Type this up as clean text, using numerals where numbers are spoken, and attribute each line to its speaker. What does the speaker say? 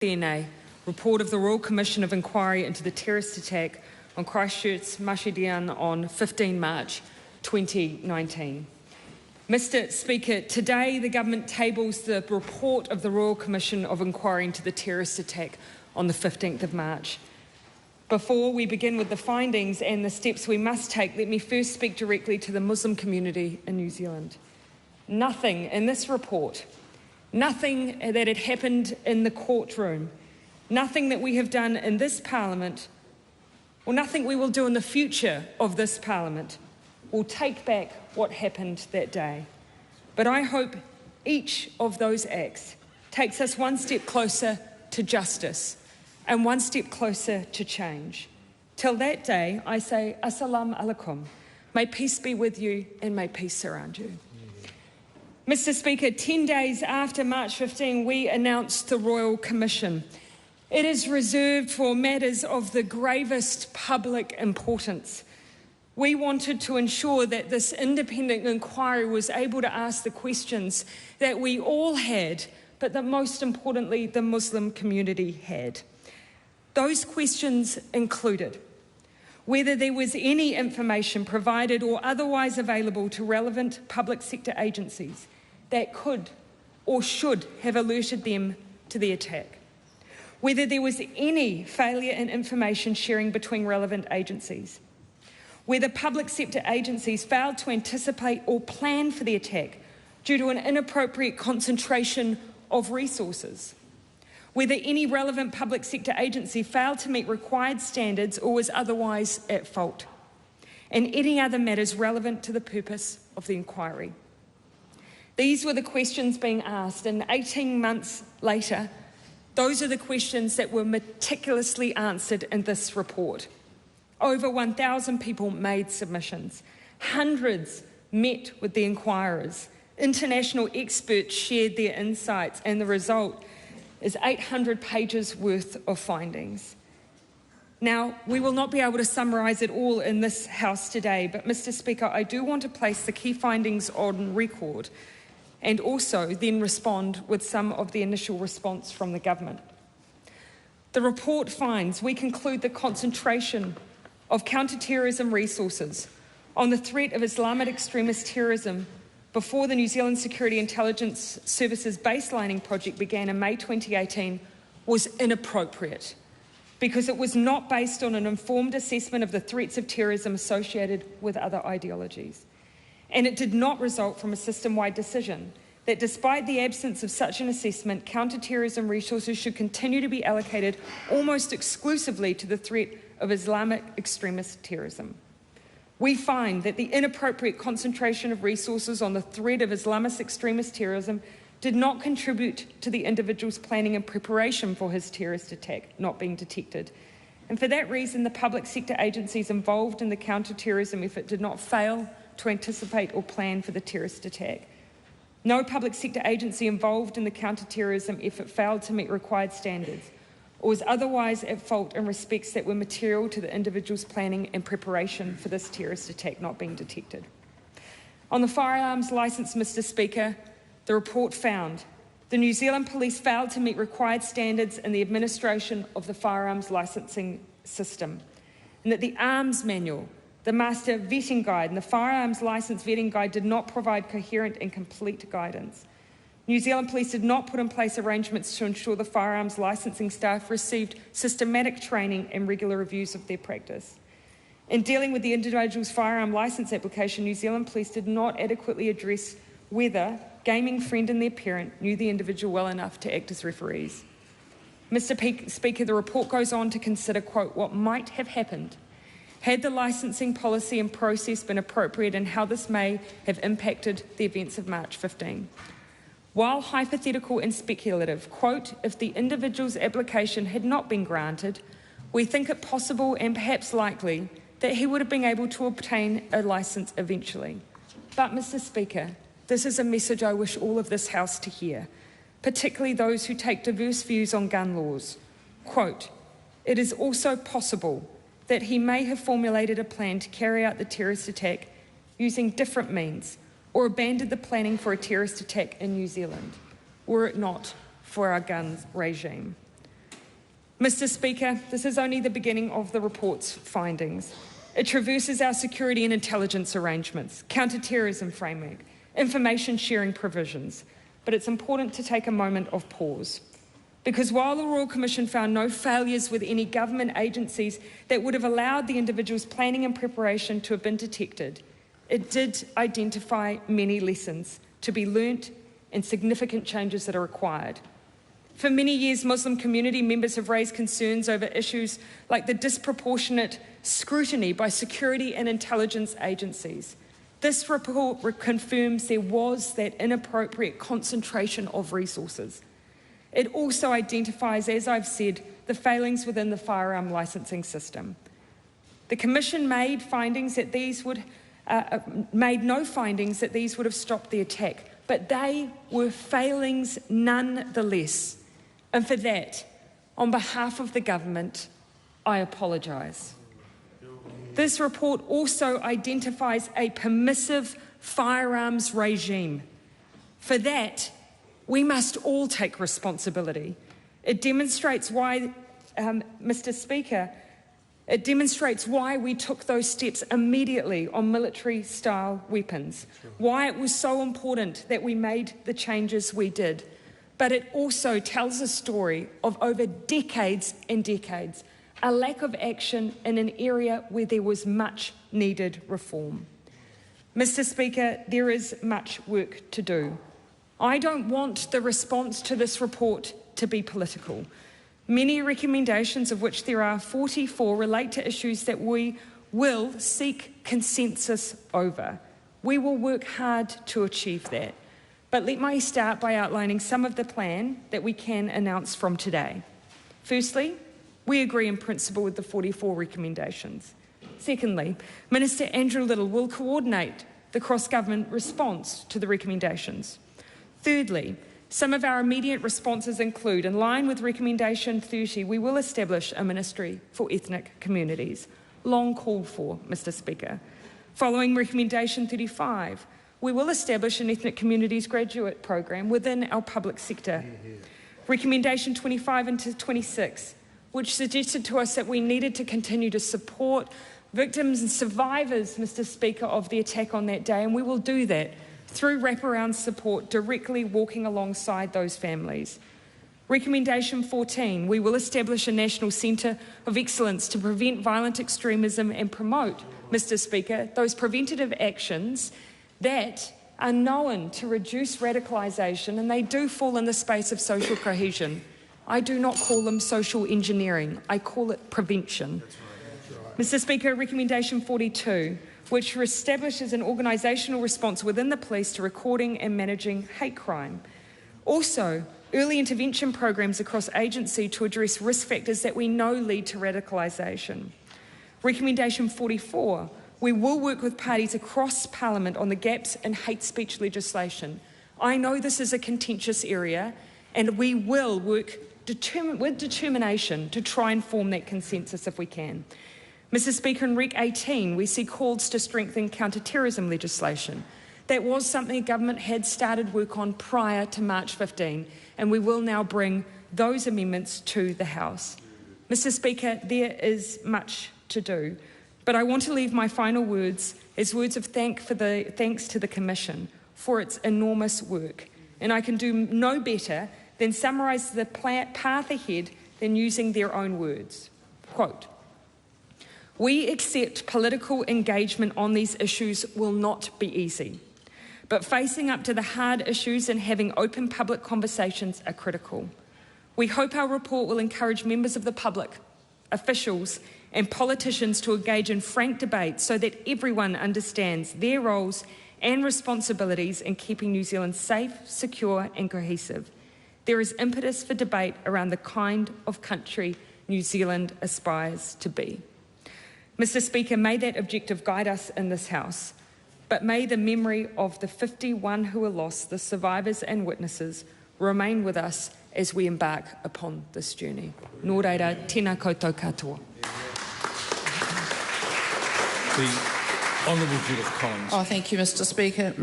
Speaker 1: DNA, report of the Royal Commission of Inquiry into the terrorist attack on Christchurch, Mashidian on 15 March 2019. Mr. Speaker, today the Government tables the report of the Royal Commission of Inquiry into the terrorist attack on the 15th of March. Before we begin with the findings and the steps we must take, let me first speak directly to the Muslim community in New Zealand. Nothing in this report, nothing that had happened in the courtroom, nothing that we have done in this Parliament, or nothing we will do in the future of this Parliament will take back what happened that day. But I hope each of those acts takes us one step closer to justice and one step closer to change. Till that day, I say, Assalamu alaikum. May peace be with you and may peace surround you. Mr. Speaker, 10 days after March 15, we announced the Royal Commission. It is reserved for matters of the gravest public importance. We wanted to ensure that this independent inquiry was able to ask the questions that we all had, but that most importantly, the Muslim community had. Those questions included whether there was any information provided or otherwise available to relevant public sector agencies that could or should have alerted them to the attack, whether there was any failure in information sharing between relevant agencies, whether public sector agencies failed to anticipate or plan for the attack due to an inappropriate concentration of resources, whether any relevant public sector agency failed to meet required standards or was otherwise at fault, and any other matters relevant to the purpose of the inquiry. These were the questions being asked, and 18 months later, those are the questions that were meticulously answered in this report. Over 1,000 people made submissions. Hundreds met with the inquirers. International experts shared their insights, and the result is 800 pages worth of findings. Now, we will not be able to summarise it all in this House today, but Mr. Speaker, I do want to place the key findings on record and also then respond with some of the initial response from the government. The report finds we conclude the concentration of counter-terrorism resources on the threat of Islamic extremist terrorism before the New Zealand Security Intelligence Service's baselining project began in May 2018 was inappropriate because it was not based on an informed assessment of the threats of terrorism associated with other ideologies. And it did not result from a system-wide decision that despite the absence of such an assessment, counter-terrorism resources should continue to be allocated almost exclusively to the threat of Islamic extremist terrorism. We find that the inappropriate concentration of resources on the threat of Islamist extremist terrorism did not contribute to the individual's planning and preparation for his terrorist attack not being detected. And for that reason, the public sector agencies involved in the counter-terrorism effort did not fail to anticipate or plan for the terrorist attack. No public sector agency involved in the counter-terrorism effort failed to meet required standards or was otherwise at fault in respects that were material to the individual's planning and preparation for this terrorist attack not being detected. On the firearms licence, Mr. Speaker, the report found the New Zealand Police failed to meet required standards in the administration of the firearms licensing system, and that the arms manual, the Master Vetting Guide and the Firearms Licence Vetting Guide did not provide coherent and complete guidance. New Zealand Police did not put in place arrangements to ensure the firearms licensing staff received systematic training and regular reviews of their practice. In dealing with the individual's firearm licence application, New Zealand Police did not adequately address whether gaming friend and their parent knew the individual well enough to act as referees. Mr. Speaker, the report goes on to consider, quote, what might have happened had the licensing policy and process been appropriate and how this may have impacted the events of March 15. While hypothetical and speculative, quote, if the individual's application had not been granted, we think it possible and perhaps likely that he would have been able to obtain a licence eventually. But, Mr. Speaker, this is a message I wish all of this House to hear, particularly those who take diverse views on gun laws. Quote, it is also possible that he may have formulated a plan to carry out the terrorist attack using different means or abandoned the planning for a terrorist attack in New Zealand, were it not for our guns regime. Mr. Speaker, this is only the beginning of the report's findings. It traverses our security and intelligence arrangements, counter-terrorism framework, information sharing provisions. But it's important to take a moment of pause. Because while the Royal Commission found no failures with any government agencies that would have allowed the individual's planning and preparation to have been detected, it did identify many lessons to be learnt and significant changes that are required. For many years, Muslim community members have raised concerns over issues like the disproportionate scrutiny by security and intelligence agencies. This report confirms there was that inappropriate concentration of resources. It also identifies, as I've said, the failings within the firearm licensing system. The Commission made no findings that these would have stopped the attack, but they were failings nonetheless. And for that, on behalf of the government, I apologise. This report also identifies a permissive firearms regime. For that, we must all take responsibility. It demonstrates why, Mr. Speaker, it demonstrates why we took those steps immediately on military-style weapons, why it was so important that we made the changes we did. But it also tells a story of over decades and decades, a lack of action in an area where there was much needed reform. Mr. Speaker, there is much work to do. I don't want the response to this report to be political. Many recommendations, of which there are 44, relate to issues that we will seek consensus over. We will work hard to achieve that. But let me start by outlining some of the plan that we can announce from today. Firstly, we agree in principle with the 44 recommendations. Secondly, Minister Andrew Little will coordinate the cross-government response to the recommendations. Thirdly, some of our immediate responses include, in line with Recommendation 30, we will establish a Ministry for Ethnic Communities, long called for, Mr. Speaker. Following Recommendation 35, we will establish an Ethnic Communities graduate program within our public sector. Recommendation 25 and 26, which suggested to us that we needed to continue to support victims and survivors, Mr. Speaker, of the attack on that day, and we will do that through wraparound support, directly walking alongside those families. Recommendation 14, we will establish a National Centre of Excellence to prevent violent extremism and promote, Mr. Speaker, those preventative actions that are known to reduce radicalisation, and they do fall in the space of social cohesion. I do not call them social engineering, I call it prevention. Mr. Speaker, Recommendation 42, which establishes an organisational response within the police to recording and managing hate crime. Also, early intervention programs across agency to address risk factors that we know lead to radicalisation. Recommendation 44, we will work with parties across Parliament on the gaps in hate speech legislation. I know this is a contentious area, and we will work with determination to try and form that consensus if we can. Mr. Speaker, in Rec 18, we see calls to strengthen counter-terrorism legislation. That was something the government had started work on prior to March 15, and we will now bring those amendments to the House. Mr. Speaker, there is much to do, but I want to leave my final words as words of thanks to the Commission for its enormous work. And I can do no better than summarise the path ahead than using their own words. Quote, "We accept political engagement on these issues will not be easy, but facing up to the hard issues and having open public conversations are critical. We hope our report will encourage members of the public, officials and politicians to engage in frank debate so that everyone understands their roles and responsibilities in keeping New Zealand safe, secure and cohesive. There is impetus for debate around the kind of country New Zealand aspires to be." Mr. Speaker, may that objective guide us in this House, but may the memory of the 51 who were lost, the survivors and witnesses, remain with us as we embark upon this journey. Nō reira, tēnā koutou katoa.
Speaker 2: The Honourable Judith Collins.
Speaker 3: Thank you, Mr. Speaker.